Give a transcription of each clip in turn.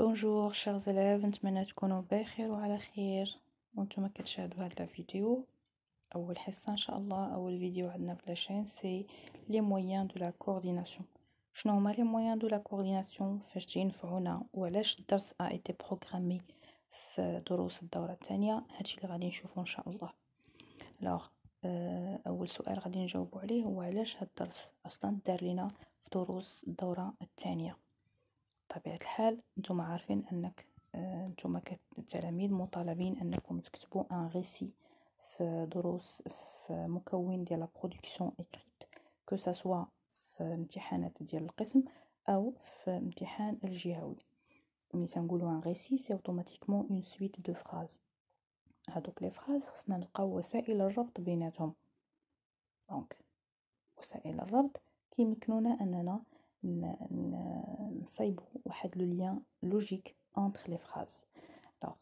Bonjour chers élèves, نتمنى تكونوا بخير وعلى خير وانتم كتشاهدوا هاد الفيديو. اول حصه ان شاء الله، اول فيديو عندنا في لاشين سي لي مويان دو لا كورديناسيون. شنو هما لي مويان دو لا كورديناسيون، فاش تينفعونا وعلاش الدرس ا ايتي بروغرامي في دروس الدوره الثانيه، هادشي اللي غادي نشوفو ان شاء الله. الوغ اول سؤال غادي نجاوبوا عليه هو علاش هاد الدرس اصلا دار لينا في دروس الدوره الثانيه. بطبيعة الحال نتوما عارفين انك نتوما كتلاميذ مطالبين انكم تكتبوا ان ريسي في دروس في مكون ديال لا برودكسيون اكريت، كو سا سوا في امتحانات ديال القسم او في امتحان الجهوي. ملي تنقولوا ان ريسي سي اوتوماتيكمون اون سويت دو فراز. هادوك لي فراز خصنا نلقاو وسائل الربط بيناتهم. دونك وسائل الربط كيمكنونا اننا نصايبوا واحد لو لien logique entre les phrases. Alors,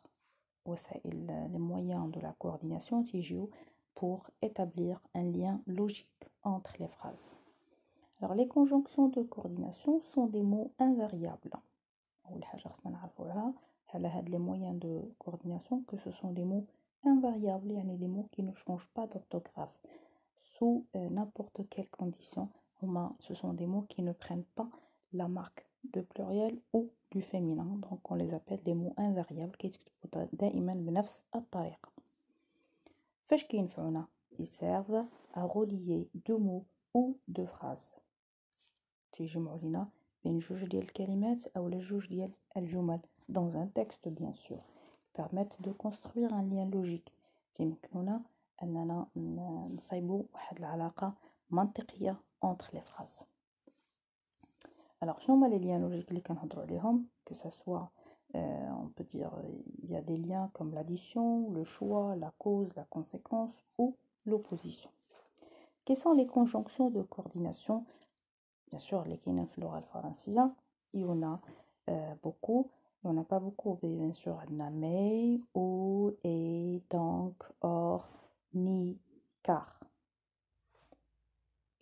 وسائل les moyens de la coordination تيجيو pour établir un lien logique entre les phrases. Alors, les conjonctions de coordination sont des mots invariables. أول حاجة خصنا نعرفوها على هاد les moyens de coordination que ce sont des mots invariables، يعني des mots qui ne changent pas d'orthographe sous n'importe quelle condition. Ce sont des mots qui ne prennent pas la marque de pluriel ou du féminin, donc on les appelle des mots invariables كيتكتبوا دائما بنفس الطريقة. فاش كينفعونا؟ ils servent à relier deux mots ou deux phrases. تيجمعوا لينا بين جوج ديال الكلمات او جوج ديال الجمل dans un texte bien sûr. Ils permettent de construire un lien logique. تيمكنونا اننا نصايبوا واحد العلاقة منطقية entre les phrases. Alors, شنو هما les liens logiques اللي كنهضروا عليهم؟ que ça soit on peut dire il y a des liens comme l'addition, le choix, la cause, la conséquence ou l'opposition. Quelles sont les conjonctions de coordination? Bien sûr, les كاينين في اللغة الفرنسية il y en a beaucoup. Il n'y en a pas beaucoup, mais bien sûr عندنا mais, ou, et, donc, or, ni, car.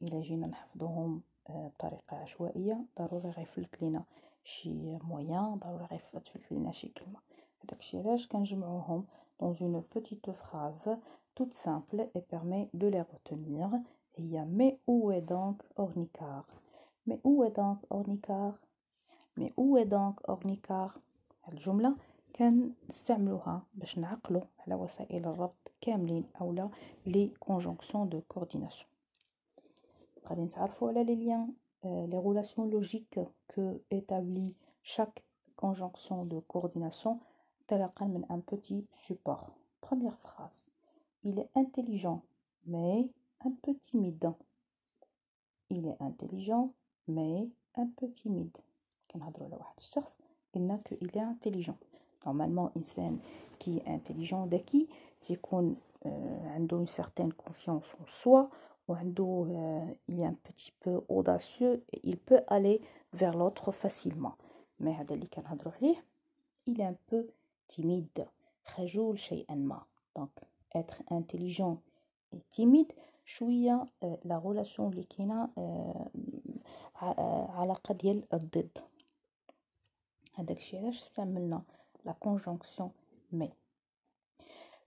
إلا جينا نحفظوهم بطريقة عشوائية ضروري غيفلت لينا شي مويان، ضروري غيفلت لينا شي كلمة. هداكشي علاش كنجمعوهم dans une petite phrase toute simple et permet de les retenir. هي mais où est donc Ornicar? mais où est donc Ornicar? mais où est donc Ornicar؟ هاد الجملة كنستعملوها باش نعقلو على وسائل الربط كاملين اولا لي conjonctions de coordination. غادي نتعرفوا على les liens les relations logiques que établit chaque conjonction de coordination انطلاقا من un petit support. Première phrase: il est intelligent mais un peu timide. il est intelligent mais un peu timide. كنهضروا على واحد الشخص قلنا que il est intelligent. Normalement إنسان qui est intelligent ذكي تيكون عنده une certaine confiance en soi وعنده il est un petit peu audacieux et il peut aller vers l'autre facilement. mais هذا اللي كنهضروا عليه il est un peu timide، خجول شيئا ما. donc être intelligent et timide شويه la relation اللي كاينه علاقه ديال الضد. هذاكشي علاش استعملنا la conjonction mais.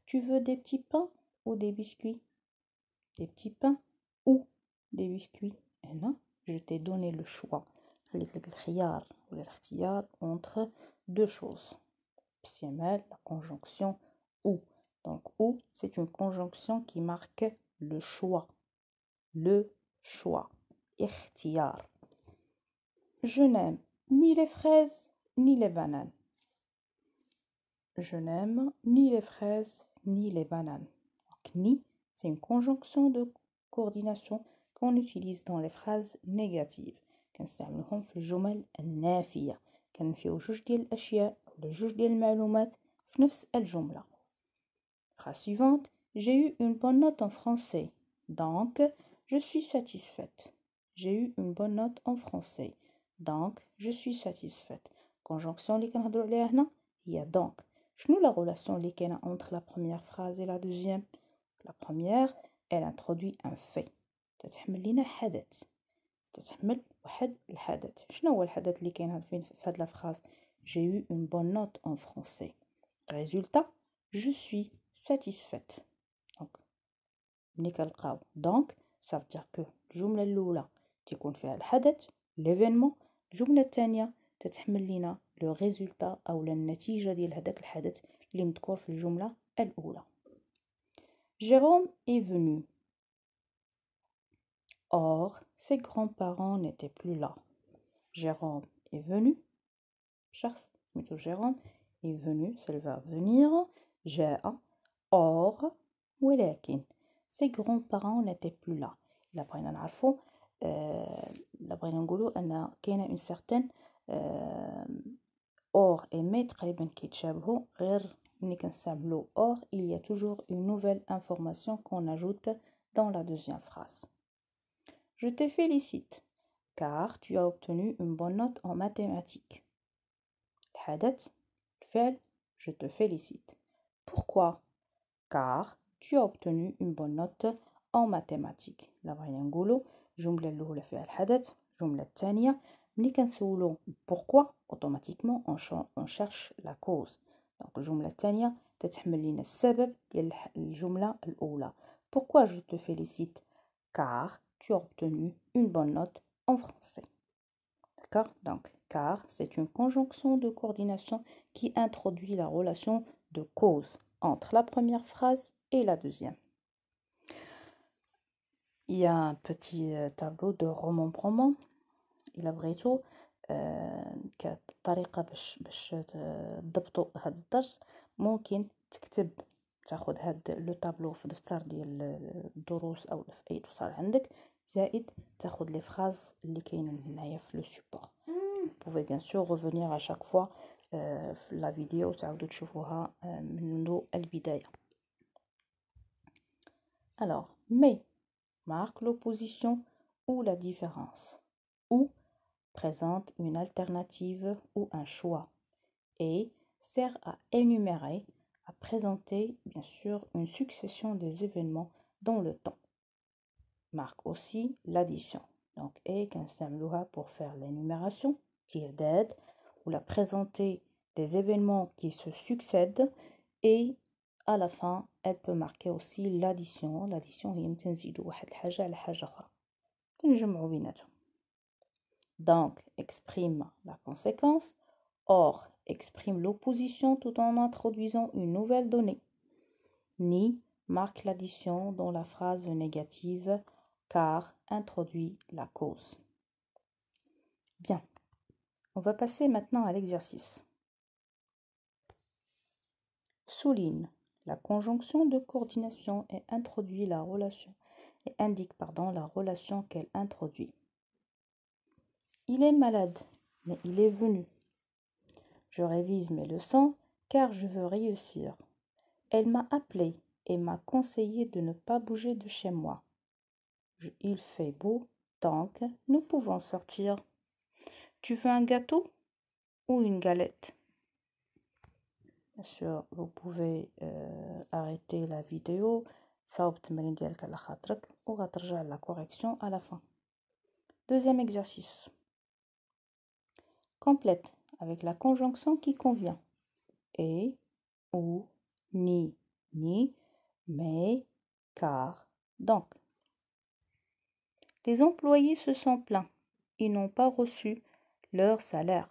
Tu veux des petits pains ou des biscuits? des petits pains ou des biscuits. هنا je t'ai donné le choix، خليت لك الخيار ولا الاختيار entre deux choses. باستعمال la conjonction ou. donc ou c'est une conjonction qui marque le choix. le choix. اختيار. je n'aime ni les fraises ni les bananes. je n'aime ni les fraises ni les bananes. donc ni c'est une conjonction de coordination qu'on utilise dans les phrases négatives. كنستعملوهم في الجمل النافية، كنفيو جوج ديال الأشياء ولا جوج ديال المعلومات في نفس الجملة. Phrase suivante: j'ai eu une bonne note en français donc je suis satisfaite. j'ai eu une bonne note en français donc je suis satisfaite. conjonction اللي كنهضروا عليها هنا هي donc. شنو la relation اللي كاينه entre la première phrase et la deuxième؟ la première elle introduit un fait، تتحمل لنا حدث، تتحمل واحد الحدث. شنو هو الحدث اللي كاين في هاد لا فراز؟ j'ai eu une bonne note en français. Résultat, je suis satisfaite. Donc, ça veut dire que الجملة الأولى تكون فيها الحدث l'événement. الجملة الثانية تتحمل لنا le résultat أو النتيجة ديال هذاك الحدث اللي مذكور في الجملة الأولى. Jérôme est venu. Or, ses grands-parents n'étaient plus là. Jérôme est venu. شخص سميتو Jérôme est venu, c'est le verbe venir. جاء. Or, ولكن ses grands-parents n'étaient plus là. إلا بغينا نعرفو إلا بغينا نقولو أن كاينة une certaine or et mais تقريبا كيتشابهو غير ملي كنستعملو or il y a toujours une nouvelle information qu'on ajoute dans la deuxième phrase. Je te félicite car tu as obtenu une bonne note en mathématiques. الحدث الفعل je te félicite. Pourquoi? Car tu as obtenu une bonne note en mathématiques. لا بغينا نقولو الجملة الأولى فيها الحدث، الجملة الثانية ملي كنسولو pourquoi automatiquement on cherche la cause. donc الجملة الثانية تتحمل لنا السبب ديال الجملة الأولى. Pourquoi je te félicite? Car tu as obtenu une bonne note en français. D'accord? Donc, car c'est une conjonction de coordination qui introduit la relation de cause entre la première phrase et la deuxième. Il y a un petit tableau de roman-roman. إلا بغيتو كطريقة باش تضبطوا هذا الدرس ممكن تاخد هاد لو طابلو في دفتر ديال الدروس او في اي دفتر عندك زائد تاخد لي فراز اللي كاينين هنايا في لو سوبور. Vous pouvez bien sûr revenir à chaque fois في la vidéo تعاودوا تشوفوها منذ البداية. Alors, mais marque l'opposition ou la différence, ou présente une alternative ou un choix, et sert à énumérer, à présenter bien sûr une succession des événements dans le temps. Marque aussi l'addition. Donc, et كنستعملوها pour faire l'énumération, تعداد, ou la présenter des événements qui se succèdent, et à la fin, elle peut marquer aussi l'addition. L'addition هي تنزيدو واحد الحاجة على حاجة أخرى. تنجمعو بيناتهم. Donc, exprime la conséquence. Or, exprime l'opposition tout en introduisant une nouvelle donnée. Ni marque l'addition dans la phrase négative car introduit la cause. Bien. On va passer maintenant à l'exercice. Souligne la conjonction de coordination et introduit la relation et indique la relation qu'elle introduit. Il est malade, mais il est venu. Je révise mes leçons car je veux réussir. Elle m'a appelé et m'a conseillé de ne pas bouger de chez moi. Il fait beau, donc nous pouvons sortir. Tu veux un gâteau ou une galette? Bien sûr, vous pouvez arrêter la vidéo. صاوب التمرين ديالك على خاطرك وغترجع la correction à la fin. Deuxième exercice. Complète avec la conjonction qui convient. Et, ou, ni, mais, car, donc. Les employés se sont plaints. Ils n'ont pas reçu leur salaire.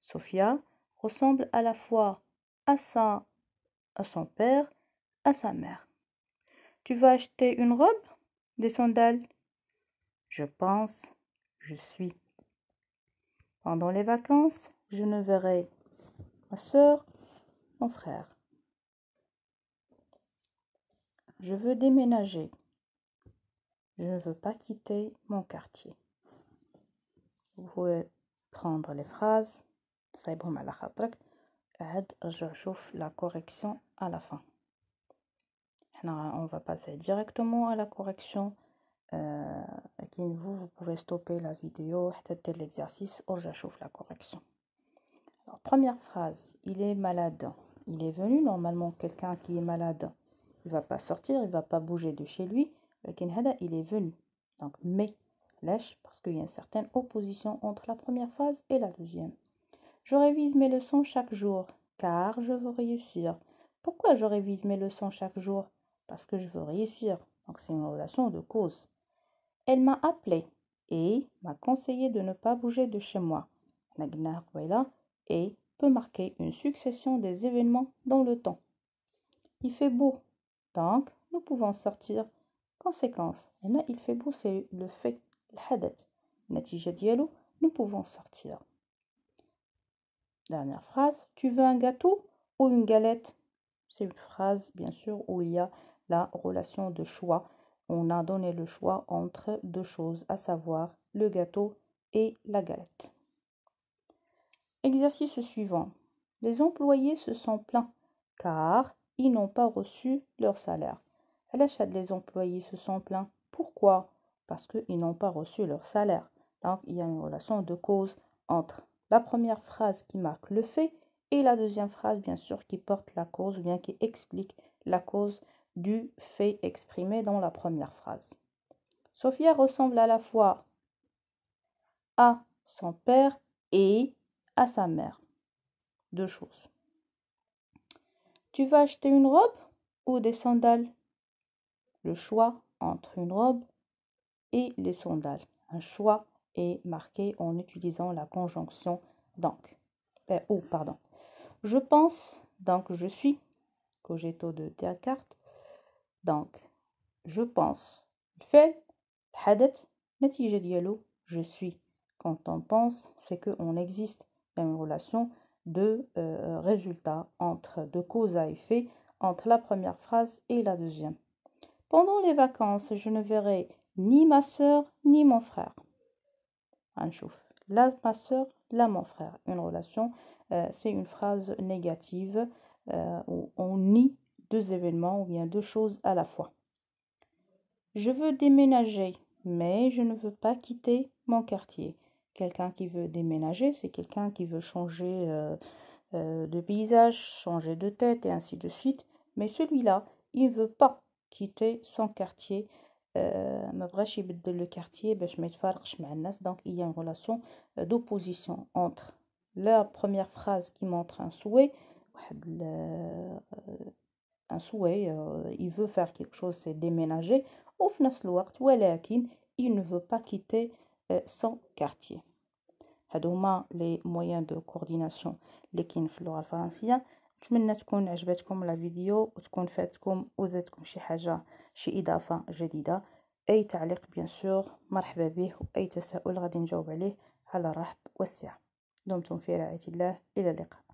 Sophia ressemble à la fois à son père, à sa mère. Tu vas acheter une robe, des sandales? Je pense, je suis. Pendant les vacances, je ne verrai ma sœur, mon frère. Je veux déménager. Je ne veux pas quitter mon quartier. Vous pouvez prendre les phrases, صايبهم على خاطرك عاد رجع شوف la correction à la fin. On va passer directement à la correction. Vous pouvez stopper la vidéo حتى دير l'exercice ورجع شوف la correction. Alors, première phrase, il est malade. Il est venu. Normalement, quelqu'un qui est malade, il va pas sortir, il va pas bouger de chez lui. لكن هذا il est venu. Donc, mais, lèche, parce qu'il y a une certaine opposition entre la première phrase et la deuxième. Je révise mes leçons chaque jour, car je veux réussir. Pourquoi je révise mes leçons chaque jour? Parce que je veux réussir. Donc c'est une relation de cause. Elle m'a appelé et m'a conseillé de ne pas bouger de chez moi. Et peut marquer une succession des événements dans le temps. Il fait beau, donc nous pouvons sortir. Conséquence, il fait beau, c'est le fait, الحدث. النتيجة ديالو, nous pouvons sortir. Dernière phrase, tu veux un gâteau ou une galette? C'est une phrase, bien sûr, où il y a la relation de choix. On a donné le choix entre deux choses, à savoir le gâteau et la galette. Exercice suivant. Les employés se sont plaints car ils n'ont pas reçu leur salaire. Les employés se sont plaints. Pourquoi? Parce qu'ils n'ont pas reçu leur salaire. Donc, il y a une relation de cause entre la première phrase qui marque le fait et la deuxième phrase, bien sûr, qui porte la cause, ou bien qui explique la cause du fait exprimé dans la première phrase. Sophia ressemble à la fois à son père et à sa mère. Deux choses. Tu vas acheter une robe ou des sandales? Le choix entre une robe et les sandales. Un choix est marqué en utilisant la conjonction donc. Pardon. Je pense, donc je suis. Cogito de Descartes. Donc, je pense. الفعل الحدث نتيجة ديالو je suis. Quand on pense, c'est qu'on existe. Il y a une relation de résultat entre de cause à effet entre la première phrase et la deuxième. Pendant les vacances, je ne verrai ni ma sœur ni mon frère. Là, ma sœur, là, mon frère. Une relation, c'est une phrase négative où on nie deux événements ou bien deux choses à la fois. Je veux déménager, mais je ne veux pas quitter mon quartier. Quelqu'un qui veut déménager, c'est quelqu'un qui veut changer de paysage, changer de tête et ainsi de suite. Mais celui-là, il ne veut pas quitter son quartier. ما بغاش يبدل le quartier باش ما يتفارقش مع الناس. Donc il y a une relation d'opposition entre la première phrase qui montre un souhait, il veut faire quelque chose, c'est déménager, ou في نفس الوقت ولكن il ne veut pas quitter son quartier. هادو هما لي مويان دو كورديناسيون اللي كاين في اللغه الفرنسيه. نتمنى تكون عجبتكم لا فيديو وتكون فاتكم وزادتكم شي حاجه شي اضافه جديده. اي تعليق بيان سور مرحبا به، واي تساؤل غادي نجاوب عليه على الرحب والسعه. دمتم في رعايه الله، الى اللقاء.